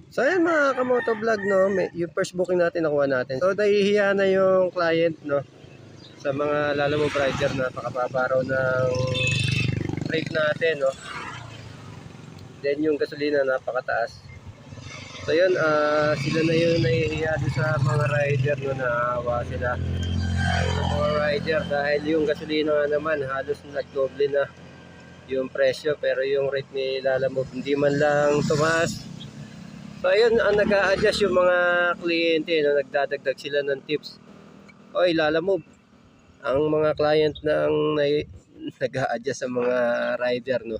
So ayan mga kamoto vlog, no, yung first booking natin nakuha natin. So nahihiya na yung client, no, sa mga Lalamove rider na pakababa raw ng rate natin, no. Then yung gasolina napakataas. So yun, sila na yung nahihiya doon sa mga rider, no, naawa sila sa mga rider dahil yung gasolina naman halos nagdoble na yung presyo, pero yung rate ni Lalamove hindi man lang tumaas. So ayun, ang nag-a-adjust yung mga kliyente, no, nagdadagdag sila ng tips. Oy, Lalamove, ang mga client nang nag-a-adjust sa mga rider, no.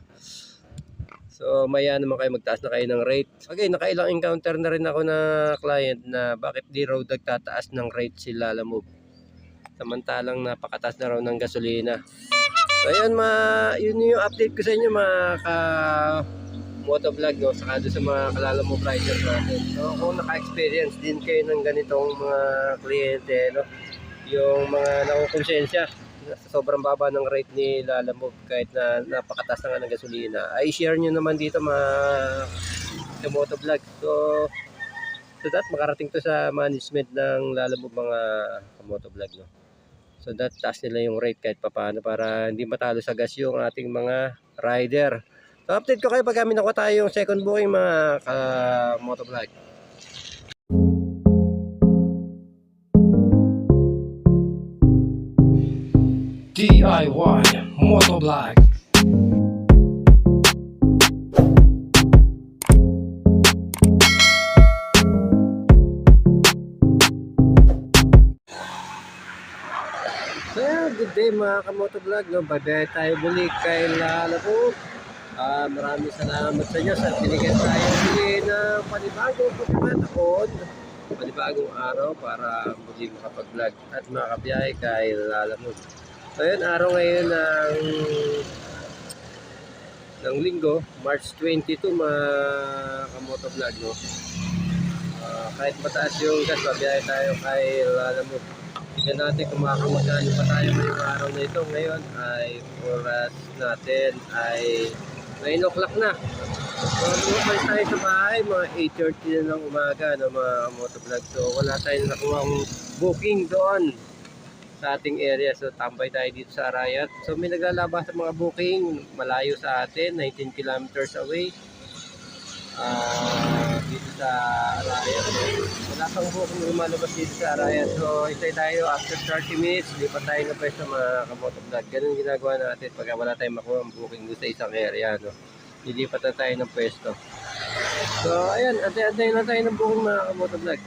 So maya naman kayo, magtaas na kayo ng rate. Okay, nakailang encounter na rin ako na client na bakit di raw nagtataas ng rate si Lalamove. Samantalang napakataas na raw ng gasolina. So ayun, yun yung update ko sa inyo mga motovlog, no, saka doon sa mga Lalamove rider natin. So kung naka-experience din kayo ng ganitong mga kliyente, no, yung mga nakukonsensya sa sobrang baba ng rate ni Lalamove kahit na napakataas na nga ng gasolina, ay share nyo naman dito mga motovlog. So that makarating to sa management ng Lalamove mga motovlog, no. So that taas nila yung rate kahit papaano para hindi matalo sa gas yung ating mga rider. So update ko kayo pag kami nakuha tayo yung second booking mga motovlog. DIY Motovlog. So yeah, good day mga kamotovlog, no? Babay tayo muli kay Lalamove. Maraming salamat sa inyo sa binigyan tayo muli ng panibagong pagkakataon, panibagong araw para muli makapag-vlog at makabiyahe kay Lalamove. So yun, araw ngayon ng linggo, March 22 mga kamotovlog, no? Kahit mataas yung gas, babiyahe tayo kay Lalamove. Tignan natin kung makakamagano pa tayo ngayong araw na ito. Ngayon ay oras natin ay 9 o'clock na. So lumabas tayo sa bahay mga 8:30 na ng umaga, no, mga motovlog. So wala tayong nakuhang booking doon sa ating area. So tambay tayo dito sa Arayat. So may naglalabas sa mga booking malayo sa atin, 19 kilometers away. Dito sa Arayat. Wala pang booking lumalabas dito sa Arayat. So hintay tayo after 30 minutes, lipat tayo ng pwesto mga kamotovlog. Ganun ginagawa natin pag wala tayong makuha ang booking doon sa isang area, no. Lilipat na tayo ng pwesto. So ayan, antay-antay lang tayo ng booking mga kamotovlog.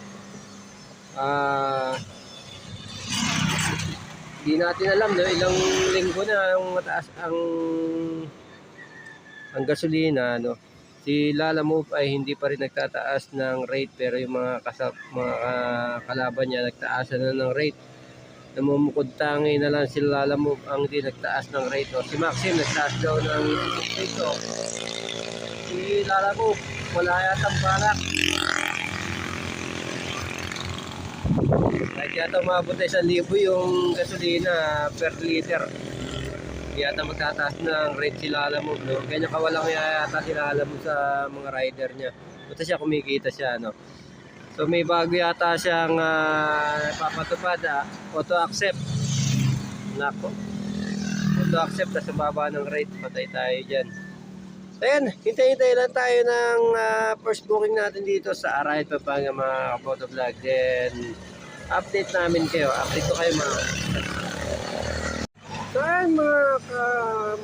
Di natin alam, no, ilang linggo na ang mataas ang gasolina, no. Si Lalamove ay hindi pa rin nagtataas ng rate, pero yung mga kalaban niya nagtaasan na ng rate. Namumukod tangi na lang si Lalamove ang hindi nagtaas ng rate, no. Si Maxim nagtaas daw ng peso. Si Lalamove wala yatang balak. Kahit yata umabot na 1,000 yung gasolina per liter, yata magtataas ng rate si Lalamove, no. Kanya kawalang yata si Lalamove sa mga rider niya. Buta siya, kumikita siya, no. So may bago yata siyang papatupad, auto accept. Nako, auto accept sa baba ng rate, patay tayo dyan. So ayan, hintay-hintay lang tayo ng first booking natin dito sa Arayat, Pampanga mga kamotovlog. Then update namin kayo, update ko kayo mga. So ayan mga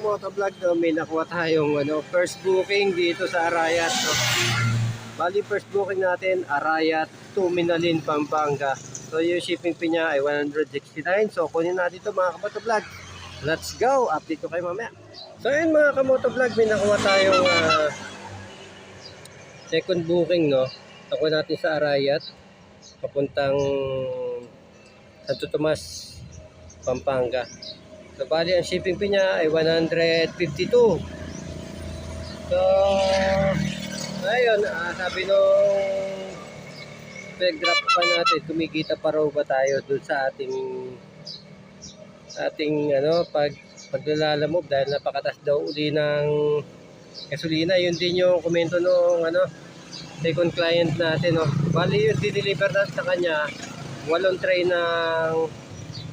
motovlog, no, may nakuha tayong first booking dito sa Arayat, no. Bali first booking natin Arayat to Minalin, Pampanga. So yung shipping fee niya ay 169. So kunin natin ito mga kamotovlog. Let's go, update ko kayo mamaya. So ayan mga kamotovlog, may nakuha tayong second booking, no. Nakuha natin sa Arayat papuntang Santo Tomas, Pampanga. So bali ang shipping fee niya ay 152. So ayun, sabi nung pag-drop pa natin, kumikita pa raw ba tayo dun sa ating Lalamove dahil napakataas daw uli ng gasolina. Yun din yung komento nung second client natin, no. Bali yung deliver natin sa kanya 8 tray ng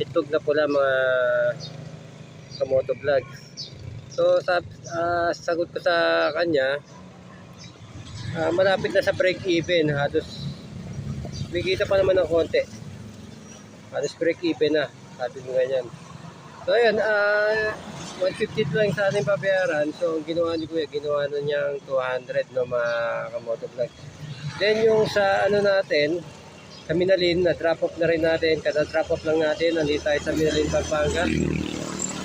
itlog na pula, mga kamotovlog. So sagot ko sa kanya, malapit na sa break even, halos bigita pa naman ng konti, halos break even na, sabi mo ganyan. So ayun, 150 lang sa ating pabayaran. So ang ginawa ni Kuya, ginawa na niyang 200, no, mga kamotovlog. Then yung sa ano natin, sa Minalin, na drop off na rin natin. Kada drop off lang natin, nandito tayo sa Minalin, Pampanga.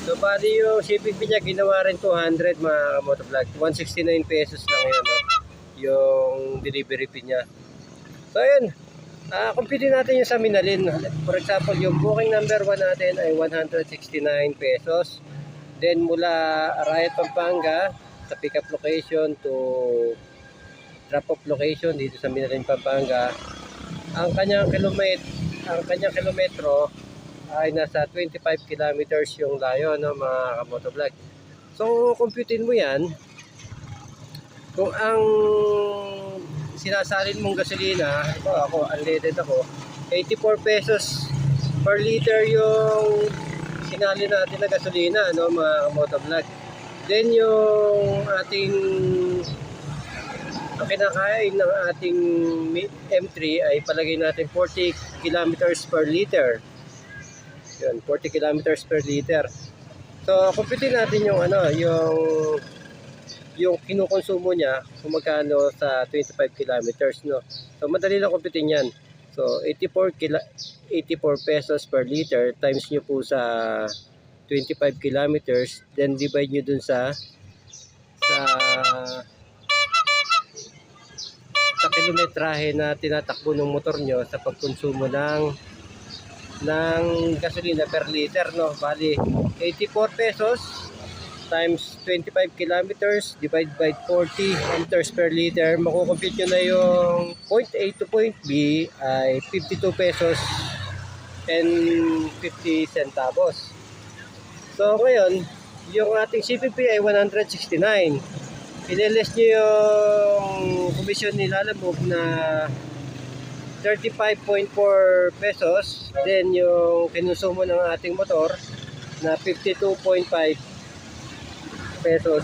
So bali yung shipping fee niya, ginawa rin 200, mga kamotovlog. 169 pesos lang yun, no, yung delivery fee niya. So ayun, compute natin yung sa Minalin. For example, yung booking number 1 natin ay 169 pesos. Then mula Arayat, Pampanga, sa pick up location to drop off location dito sa Minalin, Pampanga, ang kanyang kilometro ay nasa 25 kilometers yung layo, no, mga kamotovlog. So computein mo yan, kung ang sinasalin mong gasolina, ito ako, unleaded ako, 84 pesos per liter yung sinali natin na gasolina, no, mga kamotovlog. Then yung ating ang kinakain ng ating M3 ay palagay natin 40 kilometers per liter. Yun, 40 kilometers per liter. So computein natin yung ano, yung kinukonsumo niya kung magkano sa 25 kilometers, no. So madali lang computein yan. So 84 pesos per liter times nyo po sa 25 kilometers, then divide nyo dun sa kilometrahe na tinatakbo ng motor nyo sa pagkonsumo ng gasolina per liter, no. Bali 84 pesos times 25 kilometers divide by 40 liters per liter, makukompute nyo na yung point A to point B ay 52 pesos and 50 centavos. So ngayon, yung ating shipping fee ay 169. Ililis nyo yung commission ni Lalamove na 35.4 pesos, then yung kinonsumo ng ating motor na 52.5 pesos.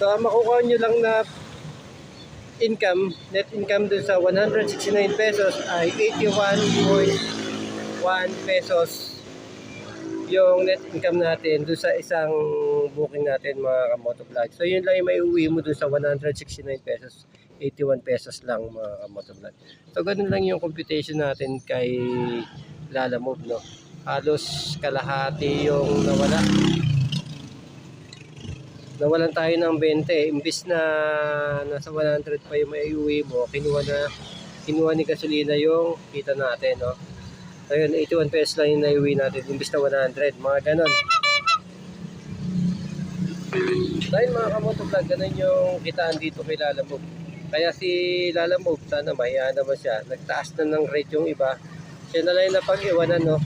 So ang makukuha nyo lang na income, net income dun sa 169 pesos ay 81.1 pesos yung net income natin dun sa isang booking natin, mga kamotovlog. So yun lang yung may uwi mo dun sa 169 pesos, 81 pesos lang, mga kamotovlog. So ganun lang yung computation natin kay Lalamove, no. Halos kalahati yung nawalan tayo ng 20. Imbis na nasa 100 pa yung may uwi mo, kinuha ni gasolina yung kita natin, no. So yun, 81 pesos lang yung naiuwi natin imbis na 100, mga ganon. Dahil mga kamotovlog, ganun yung kitaan dito kay Lalamove. Kaya si Lalamove, sana mahiya naman siya, nagtaas na ng rate yung iba, siya na lang yung napag-iwanan, no.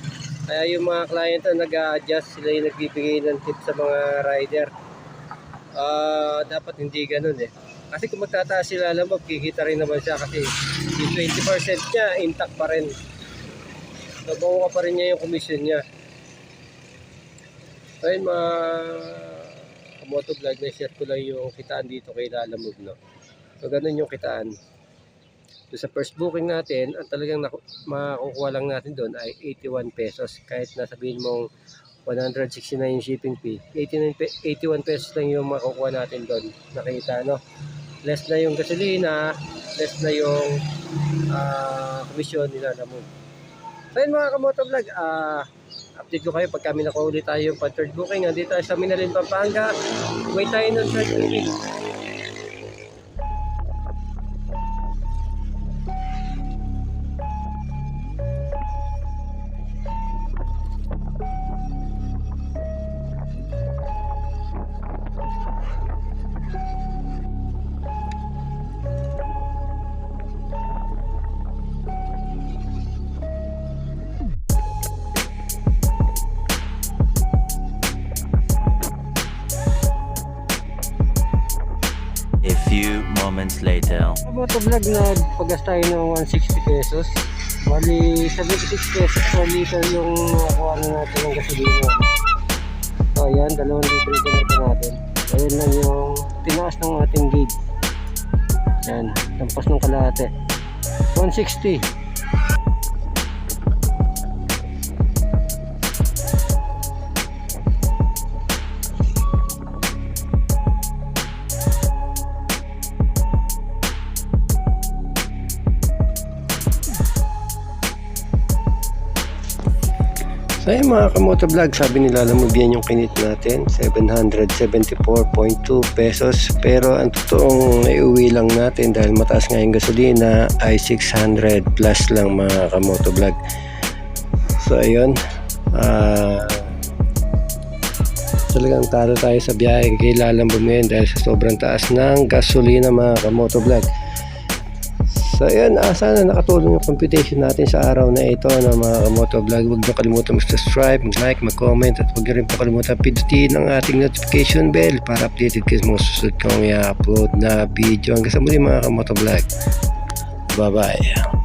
Kaya yung mga client na nag-a-adjust, sila yung nagbibigay ng tip sa mga rider. Dapat hindi ganun, kasi kung magtataas sila, alam mo, kikita rin naman siya kasi yung 20% niya intact pa rin, so bawa pa rin niya yung commission niya. Ayun, mga motovlog, na share ko lang yung kitaan dito kay Lalamove, no. So ganun yung kitaan. So sa first booking natin, ang talagang makukuha lang natin doon ay 81 pesos, kahit nasabihin mong 169 yung shipping fee, 81 pesos lang yung makukuha natin doon, nakita, no. Less na yung gasolina, less na yung commission nila na mo. So yun, mga kamotovlog, update ko kayo pag kami nakaulit tayo yung third booking. Nandito tayo sa Minalin, Pampanga. Wait tayo ng third booking. moments later. Motovlog nagpagas tayo ng 160 pesos. Bali 76 pesos per liter yung nakuha na natin ng gasolina. So ayan, 2 litro yung kinarga natin. Ayan lang yung tinaas ng ating gauge. Ayan, lampas ng kalahati. 160. So ayun mga kamotovlog, sabi nila alam mo yan yung kinit natin, 774.2 pesos. Pero ang totoong naiuwi lang natin dahil mataas nga yung gasolina ay 600 plus lang mga kamotovlog. So ayun, talagang talo tayo sa biyahe, kailangan bumili dahil sa sobrang taas ng gasolina mga kamotovlog. So ayan, sana nakatulong yung computation natin sa araw na ito ng mga kamotovlog. Huwag niyo kalimutan mag-subscribe, mag-like, mag-comment at huwag niyo rin po kalimutan pindutin ang ating notification bell para updated kayo sa mga susunod kong i-upload na video. Hanggang sa muli mga kamotovlog. Bye bye.